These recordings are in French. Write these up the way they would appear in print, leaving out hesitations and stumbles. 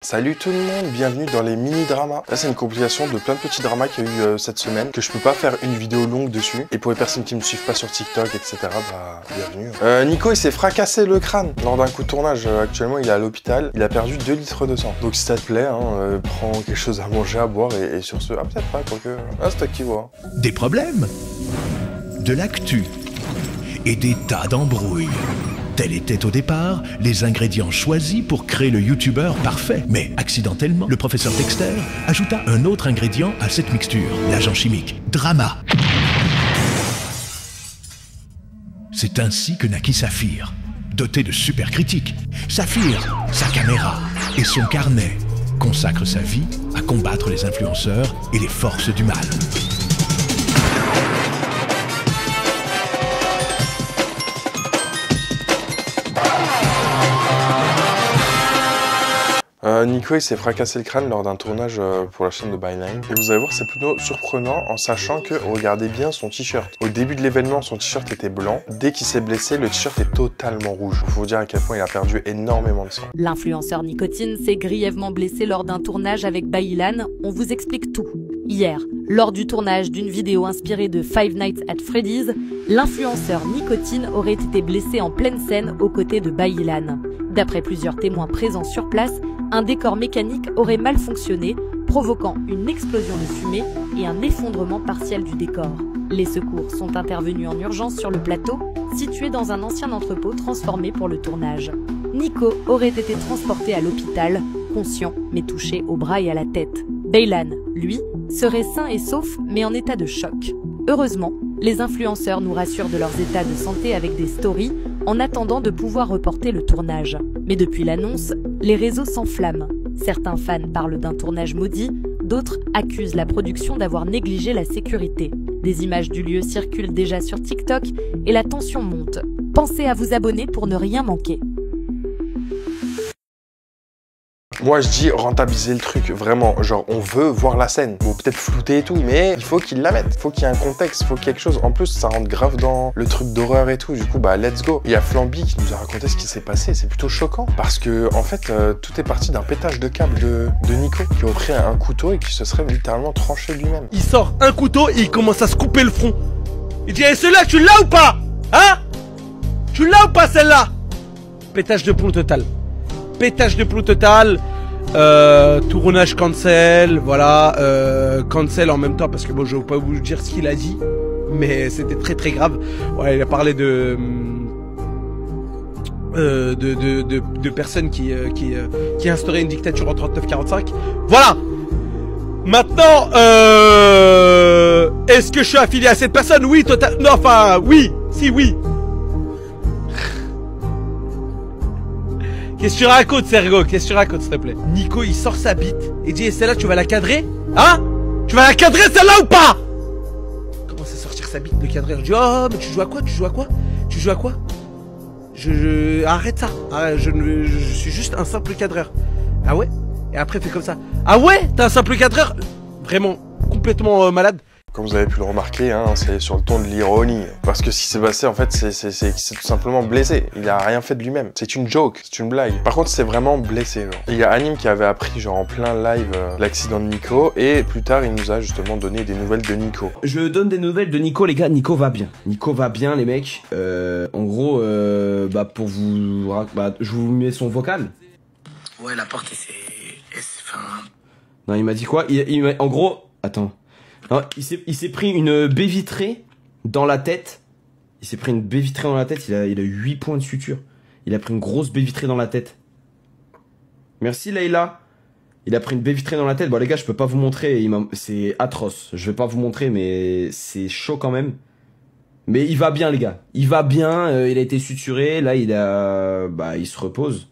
Salut tout le monde, bienvenue dans les mini-dramas. Là c'est une compilation de plein de petits dramas qu'il y a eu cette semaine, que je peux pas faire une vidéo longue dessus. Et pour les personnes qui me suivent pas sur TikTok, etc, bah bienvenue. Nico il s'est fracassé le crâne lors d'un coup de tournage. Actuellement il est à l'hôpital, il a perdu 2 litres de sang. Donc si ça te plaît, prends quelque chose à manger, à boire et sur ce... Ah peut-être pas, quoique... Ah c'est toi qui vois. Des problèmes, de l'actu et des tas d'embrouilles. Tels étaient au départ les ingrédients choisis pour créer le youtubeur parfait. Mais accidentellement, le professeur Dexter ajouta un autre ingrédient à cette mixture, l'agent chimique, drama. C'est ainsi que naquit Saphir, doté de super critiques. Saphir, sa caméra et son carnet consacre sa vie à combattre les influenceurs et les forces du mal. Nico il s'est fracassé le crâne lors d'un tournage pour la chaîne de Byline. Et vous allez voir, c'est plutôt surprenant en sachant que, regardez bien son t-shirt. Au début de l'événement, son t-shirt était blanc. Dès qu'il s'est blessé, le t-shirt est totalement rouge. Il faut vous dire à quel point il a perdu énormément de sang. L'influenceur Nicotine s'est grièvement blessé lors d'un tournage avec Byline. On vous explique tout. Hier, lors du tournage d'une vidéo inspirée de Five Nights at Freddy's, l'influenceur Nicotine aurait été blessé en pleine scène aux côtés de Byline. D'après plusieurs témoins présents sur place, un décor mécanique aurait mal fonctionné, provoquant une explosion de fumée et un effondrement partiel du décor. Les secours sont intervenus en urgence sur le plateau, situé dans un ancien entrepôt transformé pour le tournage. Nico aurait été transporté à l'hôpital, conscient mais touché au bras et à la tête. Byline, lui, serait sain et sauf mais en état de choc. Heureusement, les influenceurs nous rassurent de leurs états de santé avec des stories en attendant de pouvoir reporter le tournage. Mais depuis l'annonce, les réseaux s'enflamment. Certains fans parlent d'un tournage maudit, d'autres accusent la production d'avoir négligé la sécurité. Des images du lieu circulent déjà sur TikTok et la tension monte. Pensez à vous abonner pour ne rien manquer. Moi je dis rentabiliser le truc, vraiment, genre on veut voir la scène, bon peut-être flouter et tout, mais il faut qu'ils la mettent, il faut qu'il y ait un contexte, il faut quelque chose, en plus ça rentre grave dans le truc d'horreur et tout, du coup bah let's go. Il y a Flamby qui nous a raconté ce qui s'est passé, c'est plutôt choquant, parce que en fait tout est parti d'un pétage de câble de Nico, qui aurait pris un couteau et qui se serait littéralement tranché lui-même. Il sort un couteau et il commence à se couper le front. Il dit, celle-là tu l'as ou pas? Hein? Tu l'as ou pas celle-là? Pétage de plomb total. Pétage de plomb total, tournage cancel, voilà, cancel en même temps parce que bon je vais pas vous dire ce qu'il a dit, mais c'était très très grave. Ouais, il a parlé de personnes qui instauraient une dictature en 39-45. Voilà. Maintenant, est-ce que je suis affilié à cette personne? Oui, total. Non, enfin, oui, si, oui. Qu'est-ce que tu racontes, Sergo? Qu'est-ce que tu racontes, s'il te plaît? Nico, il sort sa bite et dit, celle-là, tu vas la cadrer? Hein? Tu vas la cadrer, celle-là, ou pas? Il commence à sortir sa bite de cadrer. Je dis, oh, mais tu joues à quoi? Tu joues à quoi? Tu joues à quoi? Arrête ça. Arrête, je suis juste un simple cadreur. Ah ouais? Et après, il fait comme ça. Ah ouais? T'es un simple cadreur? Vraiment, complètement malade. Comme vous avez pu le remarquer, c'est sur le ton de l'ironie. Parce que ce qui s'est passé, en fait, c'est qu'il s'est tout simplement blessé. Il a rien fait de lui-même. C'est une joke, c'est une blague. Par contre, c'est vraiment blessé, genre. Il y a Anime qui avait appris, genre, en plein live, l'accident de Nico. Et plus tard, il nous a justement donné des nouvelles de Nico. Je donne des nouvelles de Nico, les gars. Nico va bien. Nico va bien, les mecs. En gros, pour vous... je vous mets son vocal. Ouais, la porte, c'est... Non, il m'a dit quoi? En gros... Attends. Non, il s'est pris une baie vitrée dans la tête. Il s'est pris une baie vitrée dans la tête. Il a 8 points de suture. Il a pris une grosse baie vitrée dans la tête. Merci Leïla. Il a pris une baie vitrée dans la tête. Bon les gars, je peux pas vous montrer. C'est atroce. Je vais pas vous montrer, mais c'est chaud quand même. Mais il va bien les gars. Il va bien. Il a été suturé. Là, il se repose.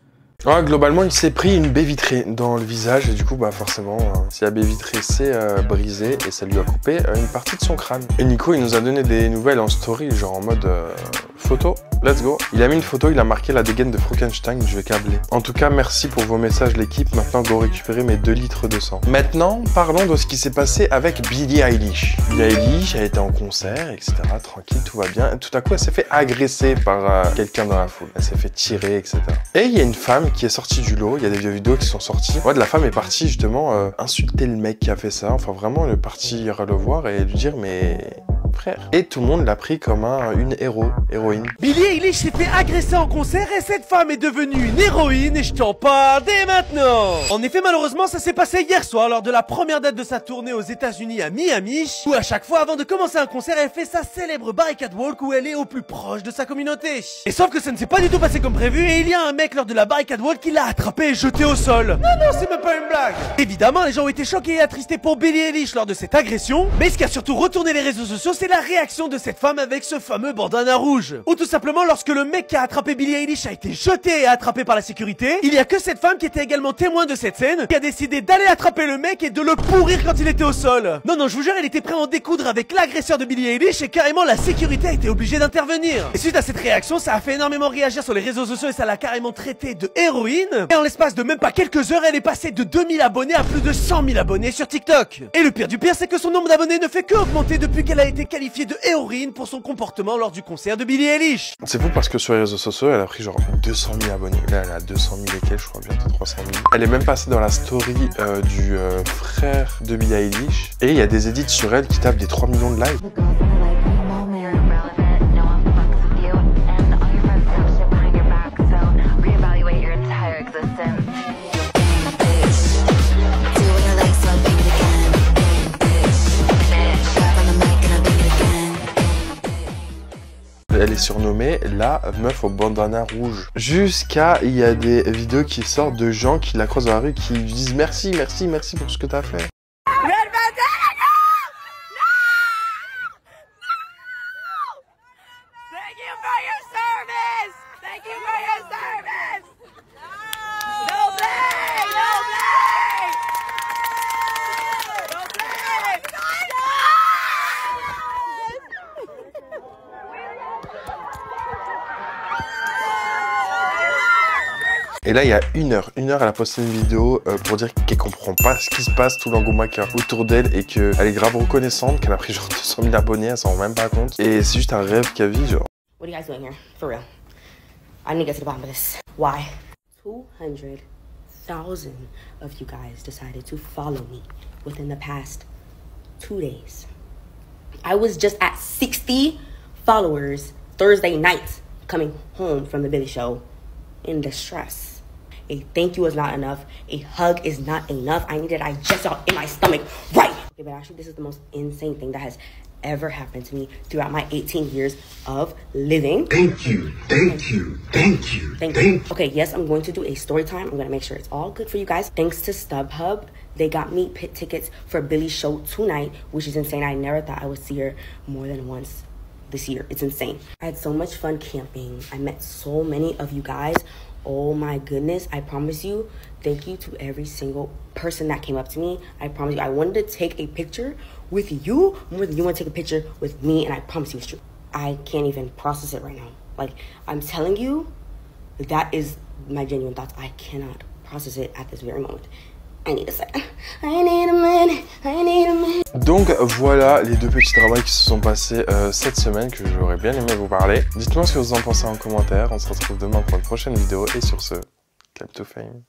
Ouais, globalement, il s'est pris une baie vitrée dans le visage et du coup, bah forcément, si la baie vitrée s'est brisée et ça lui a coupé une partie de son crâne. Et Nico, il nous a donné des nouvelles en story, genre en mode photo. let's go. Il a mis une photo, il a marqué la dégaine de Frankenstein, je vais câbler. En tout cas, merci pour vos messages l'équipe. Maintenant, go récupérer mes 2 litres de sang. Maintenant, parlons de ce qui s'est passé avec Billie Eilish. Billie Eilish a été en concert, etc. Tranquille, tout va bien. Et tout à coup, elle s'est fait agresser par quelqu'un dans la foule. Elle s'est fait tirer, etc. Et il y a une femme qui est sortie du lot. Il y a des vidéos qui sont sorties. Ouais, la femme est partie justement insulter le mec qui a fait ça. Enfin, vraiment, elle est partie le voir et lui dire, mais... frère. Et tout le monde l'a pris comme une héroïne. Billie Eilish s'est fait agresser en concert et cette femme est devenue une héroïne et je t'en parle dès maintenant. En effet, malheureusement, ça s'est passé hier soir lors de la première date de sa tournée aux États-Unis à Miami, où à chaque fois, avant de commencer un concert, elle fait sa célèbre barricade walk où elle est au plus proche de sa communauté. Et sauf que ça ne s'est pas du tout passé comme prévu et il y a un mec lors de la barricade walk qui l'a attrapé et jeté au sol. Non, c'est même pas une blague. Évidemment, les gens ont été choqués et attristés pour Billie Eilish lors de cette agression, mais ce qui a surtout retourné les réseaux sociaux, c'est la réaction de cette femme avec ce fameux bandana rouge. Ou tout simplement lorsque le mec qui a attrapé Billie Eilish a été jeté et attrapé par la sécurité, il y a que cette femme qui était également témoin de cette scène qui a décidé d'aller attraper le mec et de le pourrir quand il était au sol. Non, je vous jure, elle était prête à en découdre avec l'agresseur de Billie Eilish et carrément la sécurité a été obligée d'intervenir. Et suite à cette réaction, ça a fait énormément réagir sur les réseaux sociaux et ça l'a carrément traité de héroïne. Et en l'espace de même pas quelques heures, elle est passée de 2000 abonnés à plus de 100 000 abonnés sur TikTok. Et le pire du pire, c'est que son nombre d'abonnés ne fait que augmenter depuis qu'elle a été qualifiée de héroïne pour son comportement lors du concert de Billie Eilish. C'est fou parce que sur les réseaux sociaux, elle a pris genre 200 000 abonnés. Là, elle a 200 000 et quelques, je crois, bientôt 300 000. Elle est même passée dans la story du frère de Billie Eilish. Et il y a des edits sur elle qui tapent des 3 millions de likes. Elle est surnommée la meuf au bandana rouge. Jusqu'à, il y a des vidéos qui sortent de gens qui la croisent dans la rue qui lui disent merci pour ce que t'as fait. Et là, il y a une heure, elle a posté une vidéo pour dire qu'elle comprend pas ce qui se passe, tout l'engouement qu'il y a autour d'elle et qu'elle est grave reconnaissante, qu'elle a pris genre 200 000 abonnés, elle s'en rend même pas compte. Et c'est juste un rêve qu'elle vit, genre. What are you guys doing here? For real. I need to get to the bottom of this. Why? 200,000 of you guys decided to follow me within the past 2 days. I was just at 60 followers Thursday night coming home from the Billy show in distress. A thank you is not enough. A hug is not enough. I need to digest y'all in my stomach right. Okay, but actually this is the most insane thing that has ever happened to me throughout my 18 years of living. Thank you. Okay, yes, I'm going to do a story time. I'm going to make sure it's all good for you guys. Thanks to StubHub, they got me pit tickets for Billy's show tonight, which is insane. I never thought I would see her more than once this year. It's insane. I had so much fun camping. I met so many of you guys. Oh my goodness, I promise you, thank you to every single person that came up to me. I promise you, I wanted to take a picture with you more than you want to take a picture with me, and I promise you it's true. I can't even process it right now. Like, I'm telling you, that is my genuine thoughts. I cannot process it at this very moment. I need a second. I need a minute. Donc voilà les 2 petits travaux qui se sont passés cette semaine que j'aurais bien aimé vous parler. Dites-moi ce que vous en pensez en commentaire. On se retrouve demain pour une prochaine vidéo et sur ce, clap to fame.